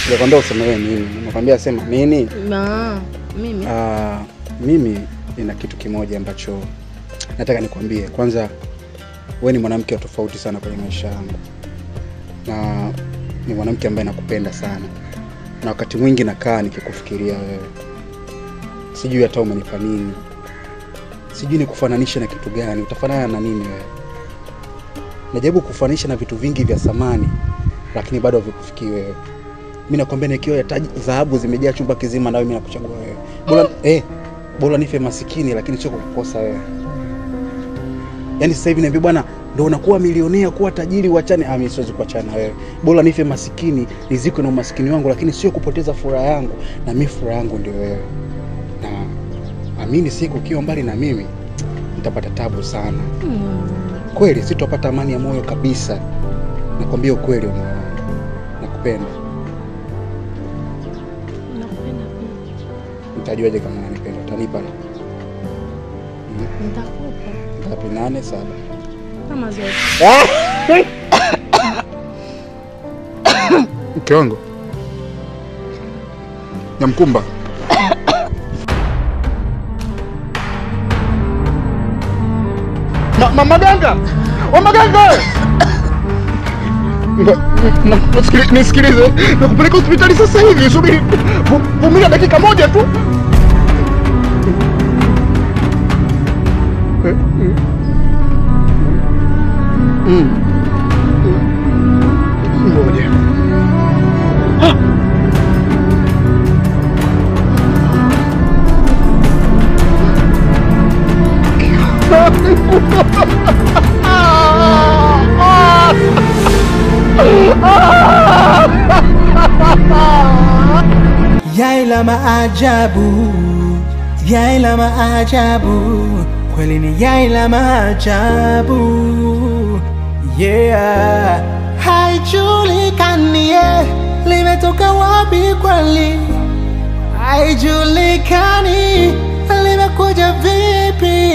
Sijakwambia useme wewe nini. Nimekwambia sema nini? Mimi. Mimi nina kitu kimoja ambacho nataka nikwambie. Kwanza wewe ni mwanamke wa tofauti sana kwenye maisha yangu. Na ni mwanamke ambaye nakupenda sana. Na wakati mwingi nakaa nikikufikiria wewe. Sijui hata umenipa nini. Sijui nikufananisha na kitu gani. Utafanana na nini wewe? Najaribu kufananisha na vitu vingi vya samani, lakini bado havikufikii wewe. Mimi nakwambia nikiwa ya dhahabu zimejaa chumba kizima na wewe mimi nakuchagua wewe. Bora nife masikini lakini sio kukukosa wewe. Yaani sasa hivi niambia bwana ndio unakuwa milionea kuwa tajiri uachane. Mimi siwezi kuachana wewe. Bora nife masikini nizikwe na umaskini wangu lakini sio kupoteza furaha yangu, na mimi furaha yangu ndio wewe. Na amini siku ukiwa mbali na mimi nitapata tabu sana. Kweli sitopata amani ya moyo kabisa. Nakwambia ukweli moyo wangu. Nakupenda. Nitajuaje kama unanipenda? Utanipa? Nitakupa. Ngapi? 8 7. Kama zote. Mke wangu. Nyamkumba. Maganga! Maganga! Nisikilize. Nakupeleka hospitali sasa hivi. Subiri. Vumilia dakika moja tu. Ngoja. Yaila maajabu, yaila maajabu, kweli ni yaila maajabu. Yeah, haijulikani limetoka wapi kweli, haijulikani limekuja vipi.